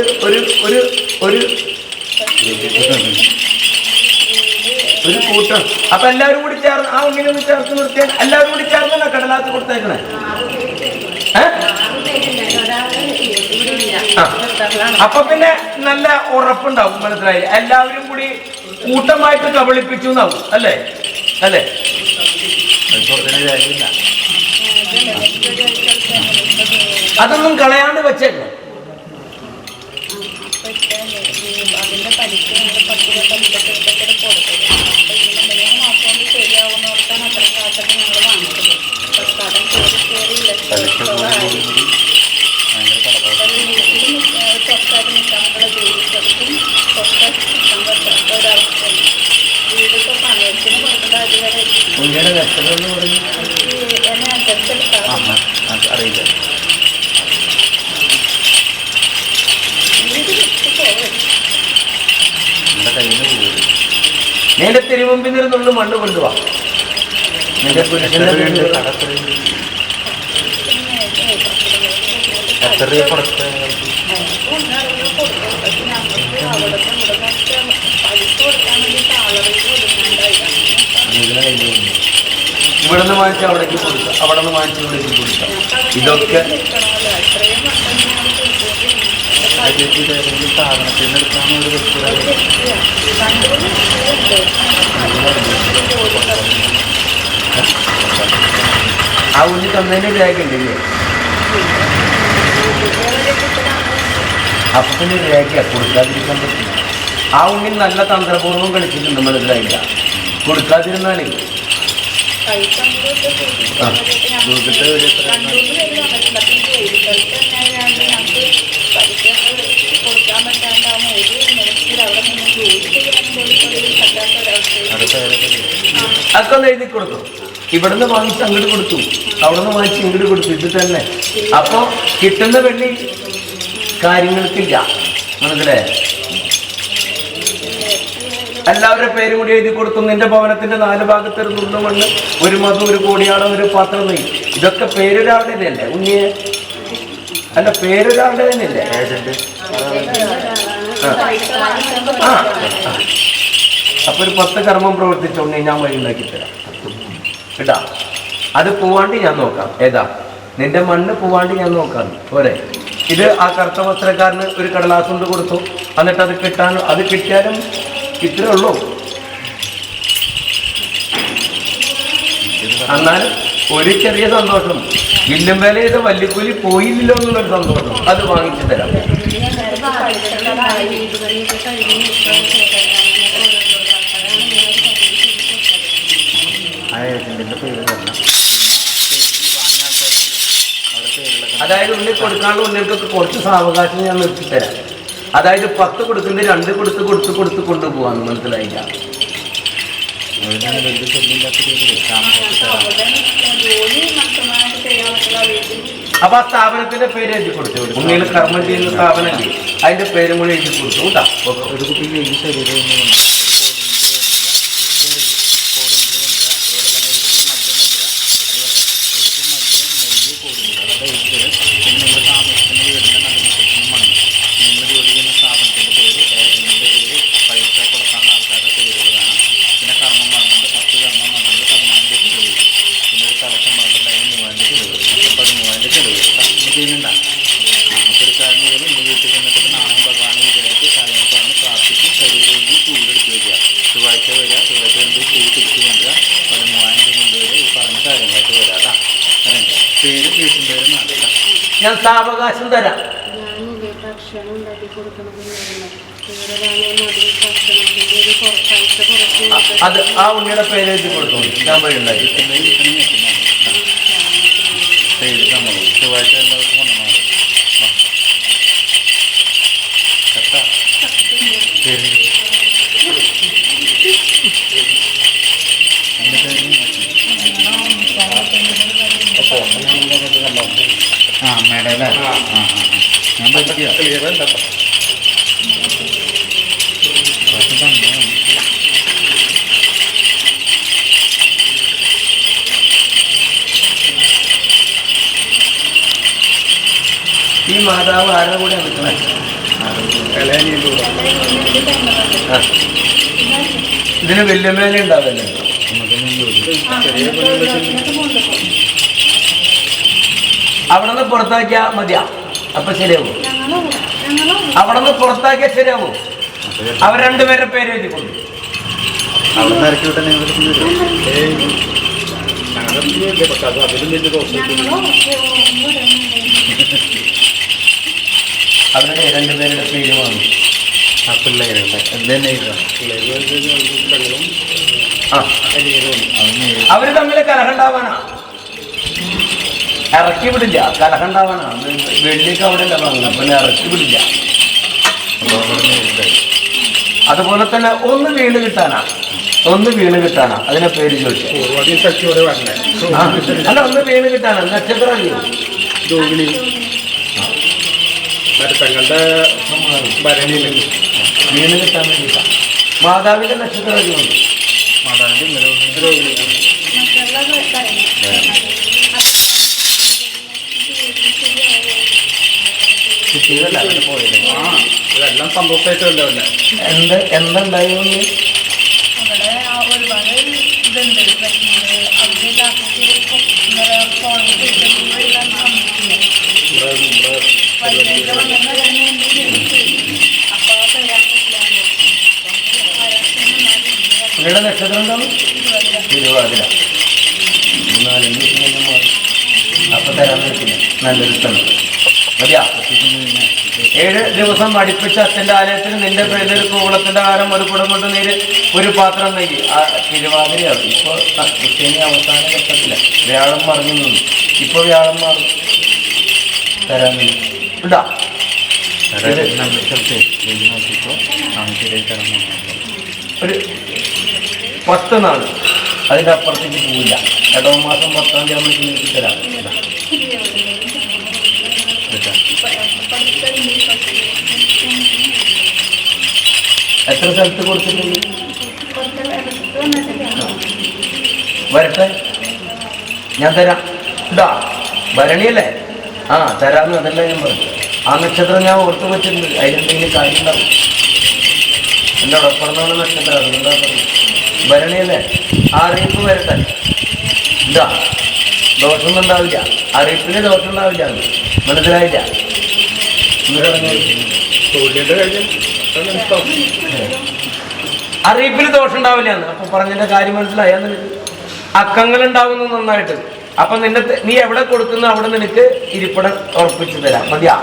കൂട്ടം. അപ്പൊ എല്ലാവരും കൂടി ചേർന്ന് ആ ഉണ്ണിനൊന്ന് ചേർത്ത് നിർത്തിയാൽ എല്ലാവരും കൂടി ചേർന്നല്ല കടലാത്ത് കൊടുത്തേക്കണേ. അപ്പൊ പിന്നെ നല്ല ഉറപ്പുണ്ടാവും. മനസ്സിലായി? എല്ലാവരും കൂടി കൂട്ടമായിട്ട് കബളിപ്പിച്ചു എന്നാവും. അല്ലേ? അല്ലേ? അതൊന്നും കളയാണ്ട് വെച്ചേക്കണം. അറിയില്ല. നിന്റെ തിരുമുമ്പിൽ നിന്നുള്ള മണ്ണ് കൊണ്ടുപോവാ. നിന്റെ എത്ര ഇവിടെ നിന്ന് വാങ്ങിച്ച് അവിടേക്ക് കൊടുക്കാം, അവിടെ നിന്ന് വാങ്ങിച്ച് ഇവിടേക്ക് കൊടുക്കാം. ഇതൊക്കെ സ്ഥാപനത്തിൽ നിന്ന് എടുക്കാനോ ഒരു ആ ഉണ്ണി തന്നതിന് രേഖ ഉണ്ടല്ലേ? അപ്പൊ പിന്നെ രേഖ കൊടുക്കാതിരിക്കാൻ പറ്റില്ല. ആ ഉണ്ണി നല്ല തന്ത്രപൂർവ്വം കളിച്ചിട്ടുണ്ട്, മനസ്സിലായില്ല. കൊടുക്കാതിരുന്നാലേ അതൊക്കെ ഒന്ന് എഴുതി കൊടുത്തു. ഇവിടുന്ന് വാങ്ങിച്ച് അങ്ങോട്ട് കൊടുത്തു, അവിടെ നിന്ന് വാങ്ങിച്ച് ഇങ്ങോട്ട് കൊടുത്തു. ഇത് തന്നെ. അപ്പൊ കിട്ടുന്ന വെള്ളി കാര്യങ്ങൾക്കില്ല, മനസ്സിലായേ? എല്ലാവരുടെ പേരും കൂടി എഴുതി കൊടുത്തു. നിന്റെ ഭവനത്തിന്റെ 4 ഭാഗത്ത് ഒരു നുള്ളു മണ്ണ്, ഒരു മധു, ഒരു കോടിയാടം, ഒരു പാത്രം നെയ്യ്. ഇതൊക്കെ പേരൊരാളുടെ തന്നെയല്ലേ ഉണ്ണിയെ? അല്ല, പേരൊരാളുടെ തന്നെയല്ലേ? അപ്പൊ ഒരു 10 കർമ്മം പ്രവർത്തിച്ച ഉണ്ണി ഞാൻ വഴി ഉണ്ടാക്കി തരാം കേട്ടാ. അത് പോവാണ്ട് ഞാൻ നോക്കാം. ഏതാ നിന്റെ മണ്ണ് പോവാണ്ട് ഞാൻ നോക്കാം, പോരെ? ഇത് ആ കറുത്ത വസ്ത്രക്കാരന് ഒരു കടലാസ് കൊണ്ട് കൊടുത്തു, എന്നിട്ട് അത് കിട്ടാൻ, അത് കിട്ടിയാലും ഇത്രേ ഉള്ളൂ. എന്നാൽ ഒരു ചെറിയ സന്തോഷം, വില്ലും വില ചെയ്ത വല്ലിക്കൂലി പോയില്ലല്ലോ എന്നുള്ളൊരു സന്തോഷം, അത് വാങ്ങിച്ചു തരാം. അതായത് ഉള്ളിൽ കൊടുക്കാനുള്ള ഉള്ളിൽക്കൊക്കെ കുറച്ച് സാവകാശം ഞാൻ നിർത്തിത്തരാം. അതായത് 10 കൊടുക്കുന്നത് 2 കൊടുത്ത് കൊണ്ടുപോകാന്ന്, മനസ്സിലായില്ല? അപ്പൊ ആ സ്ഥാപനത്തിന്റെ പേര് എഴുതി കൊടുത്തു. ഉണ്ണിയിൽ കർമ്മം ചെയ്യുന്ന സ്ഥാപനമല്ലേ, അതിന്റെ പേരും കൂടി എഴുതി കൊടുത്തു കേട്ടാ. ഒരു കുട്ടി ശരീരം ഞാൻ സാവകാശം തരാം. അത് ആ ഉണ്ണിയുടെ പേര് എഴുതി കൊടുത്തു. ഞാൻ വഴി ഉണ്ടാക്കി ഞാൻ പറ്റിയ ഈ മാതാവ് ആരുടെ കൂടെ നിൽക്കണേ? ഇതിന് വെല്ലുമേല ഉണ്ടാവല്ലേ? അവിടെ നിന്ന് പുറത്താക്കിയാ മതിയാ, അപ്പൊ ശരിയാവും. അവിടെ നിന്ന് പുറത്താക്കിയാൽ ശരിയാവും. അവർ 2 പേരുടെ പേര് എഴുതി കൊടുക്കും. അവിടെ നിന്ന് ഇറക്കി വിട്ടാൽ അവരുടെ 2 പേരുടെ പേര് വാങ്ങും. ആ പിള്ളേരുണ്ട് എന്തെന്നെ അവര് തമ്മിൽ കലഹണ്ടാവാനാ, ഇറക്കി വിടില്ല. കലഹണ്ടാവാനാ. വെള്ളിക്ക് അവിടെ അല്ല വാങ്ങുന്നത്, പിന്നെ ഇറക്കി വിടില്ല. അതുപോലെ തന്നെ ഒന്ന് വീണ് കിട്ടാനാ അതിനെ പേര് ചോദിച്ചു. അല്ല, ഒന്ന് വീണ് കിട്ടാനാ. നക്ഷത്രം അറിയോ? തങ്ങളുടെ വീണ് കിട്ടാൻ വേണ്ടിയിട്ടാ. മാതാവിന്റെ നക്ഷത്രം അറിയുന്നുണ്ട്. മാതാവിന്റെ കുട്ടികളല്ല അവിടെ പോയത്. ഇതെല്ലാം സന്തോഷമായിട്ടല്ലേ എന്തുണ്ടായിരുന്നു? അവിടെ ഒരുപാട് ഇതുണ്ട് പ്രശ്നങ്ങൾ. അവിടെ എന്താണ് തിരുവാതിര 4 ദിവസം കഴിഞ്ഞാൽ മാറി. അപ്പം തരാൻ പറ്റില്ല, നല്ലൊരു സ്ഥലം മതിയാ. 7 ദിവസം അടുപ്പിച്ച് അച്ഛൻ്റെ ആലയത്തിന് നിന്റെ പേരിൽ ഒരു കൂവളത്തിൻ്റെ ആരം, ഒരു കുടം കൊണ്ട് നീര്, ഒരു പാത്രം നെയ്യ്. ആ തിരുവാതിരയാണ്. ഇപ്പോൾ ക്രിസ്ത്യാനി അവസാന ഘട്ടത്തില്ല, വ്യാഴം മറിഞ്ഞു നിന്നു. ഇപ്പോൾ വ്യാഴം മാറും, തരാൻ ഇടാ. ഒരു 10 നാൾ അതിൻ്റെ അപ്പുറത്തേക്ക് പോവില്ല. ഇടവ മാസം 10-ാം തീയതി ആകുമ്പോൾ നിങ്ങൾക്ക് തരാം. എത്ര സ്ഥലത്ത് കൊടുത്തിട്ടുണ്ട്? വരട്ടെ, ഞാൻ തരാം. ഇതാ ഭരണിയല്ലേ? ആ തരാമെന്ന്, അതല്ല ഞാൻ പറഞ്ഞു. ആ നക്ഷത്രം ഞാൻ ഓർത്ത് വെച്ചിട്ടുണ്ട്. അതിലെന്തെങ്കിലും കാര്യം ഉണ്ടാവും. എൻ്റെ ഉടപ്പറന്നാണ് നക്ഷത്രം, അതുകൊണ്ടാ പറഞ്ഞു. ഭരണിയല്ലേ? ആ അറിയിപ്പ് വരട്ടെ. ഇതാ ദോഷമൊന്നും ഉണ്ടാവില്ല, അറിയിപ്പിന് ദോഷം ഉണ്ടാവില്ല. മനസ്സിലായില്ല? അറിയിപ്പിന് ദോഷം ഉണ്ടാവില്ല എന്ന് അപ്പൊ പറഞ്ഞതിന്റെ കാര്യം മനസ്സിലായ നിനക്ക്? അക്കങ്ങൾ ഉണ്ടാവുന്നു നന്നായിട്ട്. അപ്പൊ നീ എവിടെ കൊടുക്കുന്ന അവിടെ നിനക്ക് ഇരിപ്പിടം ഉറപ്പിച്ചു തരാം. മതിയാ?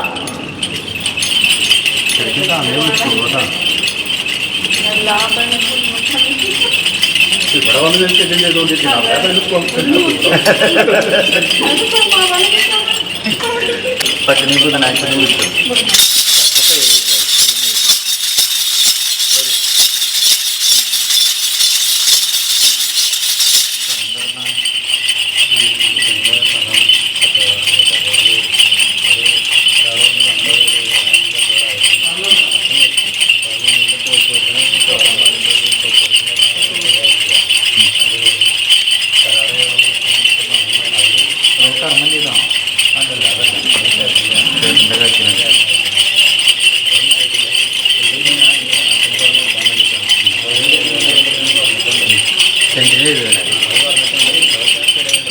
ഇവിടെ വന്ന് ഞാൻ ചെല്ലും ചെയ്തോണ്ടിരിക്കണം. പട്ടിണി ബുധനാഴ്ച വിളിച്ചു.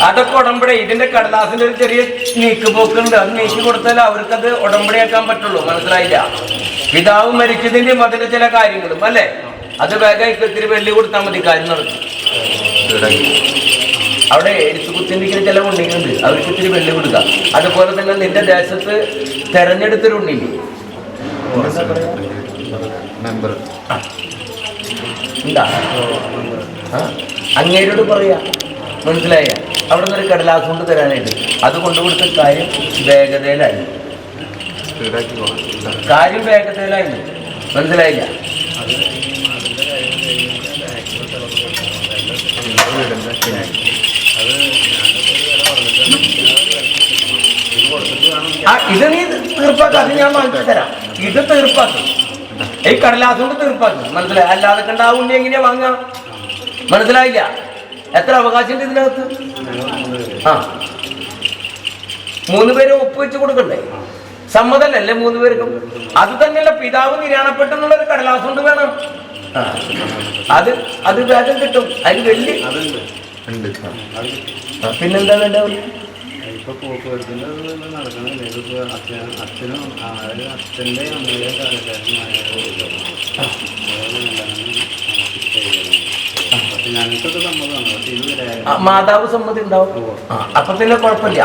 അതൊക്കെ ഉടമ്പടി. ഇതിന്റെ കടലാസിന്റെ ഒരു ചെറിയ നീക്കുപോക്കുണ്ട്. അത് നീക്കി കൊടുത്താൽ അവർക്കത് ഉടമ്പടിയാക്കാൻ പറ്റുള്ളൂ. മനസ്സിലായില്ല? പിതാവ് മരിച്ചതിന്റെയും അതിന്റെ ചില കാര്യങ്ങളും അല്ലേ, അത് വേഗം ഇത്തിരി വെള്ളി കൊടുത്താൽ മതി, കാര്യം നടക്കും. അവിടെ എഴുത്തുകുത്തിന്റെ ചില ഉണ്ണികളുണ്ട്, അവർക്ക് ഇത്തിരി വെള്ളി കൊടുക്കാം. അതുപോലെ തന്നെ നിന്റെ ദേശത്ത് തെരഞ്ഞെടുത്തൊരു ഉണ്ണില്ലേ, എന്താ അങ്ങേരോട് പറയാ. മനസ്സിലായ? അവിടെ നിന്നൊരു കടലാസ് കൊണ്ട് തരാനായിട്ട് അത് കൊണ്ടുകൊടുത്ത കാര്യം വേഗതയിലായിരുന്നു. കാര്യം വേഗതയിലായിരുന്നു. മനസ്സിലായില്ല? ഇത് നീ തീർപ്പാക്ക, അത് ഞാൻ വാങ്ങിച്ചു തരാം. ഇത് തീർപ്പാക്കും, ഈ കടലാസ് കൊണ്ട് തീർപ്പാക്കും. മനസ്സിലായി? അല്ലാതെ കണ്ട ആ ഉണ്ണി എങ്ങനെയാ വാങ്ങാം? മനസ്സിലായില്ല? എത്ര അവകാശമുണ്ട് ഇതിനകത്ത്? ആ 3 പേരും ഒപ്പുവെച്ച് കൊടുക്കണ്ടേ? സമ്മതല്ലേ 3 പേർക്കും? അത് തന്നെയല്ല, പിതാവ് നിര്യാണപ്പെട്ടെന്നുള്ളൊരു കടലാസ് കൊണ്ട് വേണം. അത് വേഗം കിട്ടും. അതിന് വെള്ളി പിന്നെന്താ വേണ്ട? ഇപ്പൊ പോക്കുവരത്തിന്റെ നടക്കണില്ല. ഇതിപ്പോ അച്ഛനും അച്ഛൻ്റെ അമ്മയുടെ ഞങ്ങൾക്കൊക്കെ സമ്മതമാണ്. പക്ഷെ ഇത് മാതാവ് സമ്മതി ഉണ്ടാവും. അപ്പൊ പിന്നെ കുഴപ്പമില്ല.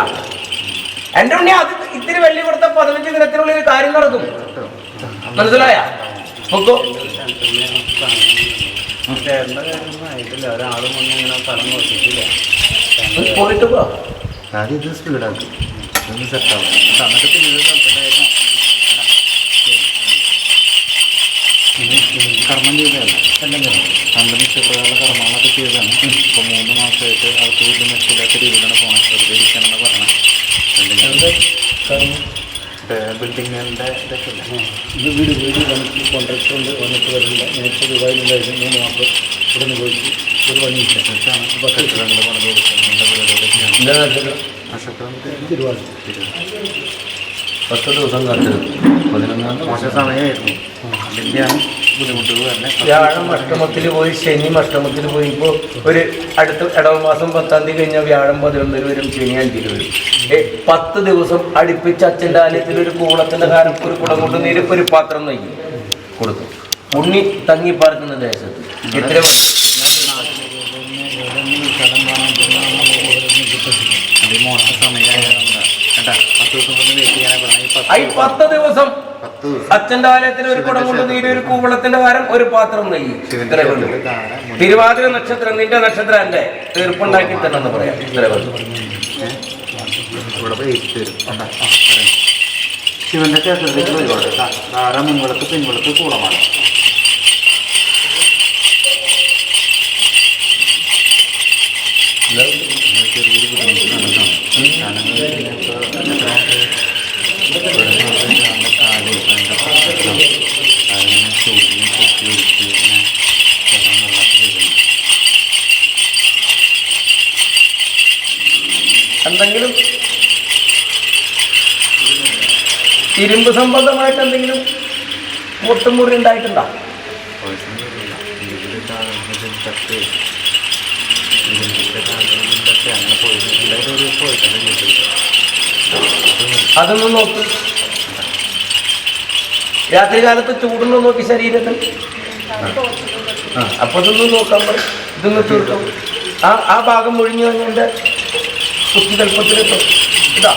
എന്റെ ഉണ്ണി അത് ഇത്തിരി വെള്ളി കൊടുത്ത 15 ദിനത്തിനുള്ളിൽ കാര്യം നടക്കും. മനസ്സിലായ? ചേട്ടൻ്റെ കാര്യമൊന്നും ആയിട്ടില്ല. ഒരാളും ഒന്നും ഇങ്ങനെ സ്ഥലം നോക്കിയിട്ടില്ല. പോയിട്ട് പോ. ആദ്യം ഇത് സ്പീഡാക്കും, ഒന്ന് സെറ്റാവും. എന്നിട്ട് പിന്നെ സ്ഥലത്തുണ്ടായിരുന്നു കർമ്മം ചെയ്തതല്ല, കമ്പനി ഇഷ്ടപ്രകാരമുള്ള കർമ്മങ്ങളൊക്കെ ചെയ്തതാണ്. ഇപ്പോൾ 3 മാസമായിട്ട് അവർക്ക് വലിയ മെച്ചമില്ലാത്ത രീതിയിലാണ് പോണത്. വെറുതെ ഇരിക്കണമെന്ന് പറഞ്ഞത്. ബിൽഡിങ്ങിൻ്റെ ഇതൊക്കെ ഇല്ല. ഇത് വീട് വന്നിട്ട് കോൺട്രാക്ടർ കൊണ്ട് വന്നിട്ട് വരില്ല. നേരത്തെ ദുബായിലുണ്ടായിരുന്നു 3 മാസം ഇവിടെ നിന്ന് പോയിട്ട് ഒരു പണിയില്ല. ഇപ്പോൾ കെട്ടിടങ്ങൾ പണിത് കൊടുക്കുന്നത് പരിപാടിയൊക്കെയാണ്. നക്ഷത്രം തിരുവാതിര 10 ദിവസം കാത്തിരുന്നു. 11-ാം മോശം സമയമായിരുന്നു. അതിൻ്റെയാണ് ബുദ്ധിമുട്ടുകൾ തന്നെ. വ്യാഴം അഷ്ടമത്തിൽ പോയി, ശനി അഷ്ടമത്തിൽ പോയി. ഇപ്പോൾ ഒരു അടുത്ത ഇടവമാസം 10-ാം തീയതി കഴിഞ്ഞാൽ വ്യാഴം 11 വരും, ശനി 5 വരും. 10 ദിവസം അടുപ്പിച്ച് അച്ഛൻ്റെ ആലയത്തിൽ ഒരു കൂളത്തിൻ്റെ കാരം, ഒരു കുളം കൊണ്ട് നീര്, ഒരു പാത്രം നെയ്യ് കൊടുത്തു. ഉണ്ണി തങ്ങിപ്പാർക്കുന്ന ദേശത്ത് ഇത്ര നമുക്ക് സമയമായതുകൊണ്ടാണ് കേട്ടാ. 10 ദിവസം കൊണ്ട് വെയിറ്റ് ചെയ്യാനാണ് പറഞ്ഞത്. ഈ 10 ദിവസം അച്ഛന്റെ ആലയത്തിൽ ഒരു കുടം കൊണ്ട് നീര്, ഒരു കൂവളത്തിന്റെ വാരം, ഒരു പാത്രം നെയ്യ്. ഇത്ര വേണ്ടു. തിരുവാതിര നക്ഷത്രം നിന്റെ നക്ഷത്രം അല്ലേ, തീർപ്പുണ്ടാക്കി തന്നെന്ന് പറയാം. ഇത്ര വേണ്ടു. ഇവിടെ വെയിറ്റ് തരും. ശിവന്റെ ക്ഷേത്രത്തിൽ ഒരുപാട് ധാര, മുൻവിളക്ക്, പിൻവിളക്ക്, കൂളമാണ്. ചെറിയൊരു ബുദ്ധിമുട്ട് എന്തെങ്കിലും ഇരുമ്പ് സംബന്ധമായിട്ട് എന്തെങ്കിലും മുട്ടുമുറി ഉണ്ടായിട്ടുണ്ടോ? അതൊന്നും നോക്ക്. രാത്രി കാലത്ത് ചൂടൊന്നും നോക്കി ശരീരത്തിൽ. അപ്പൊ ഇതൊന്നും നോക്കാൻ പറയും. ഇതൊന്നും തീർക്കും. ആ ഭാഗം ഒഴിഞ്ഞു കഴിഞ്ഞാൽ കുത്തി കൽപ്പത്തിലെത്തും. ഇതാ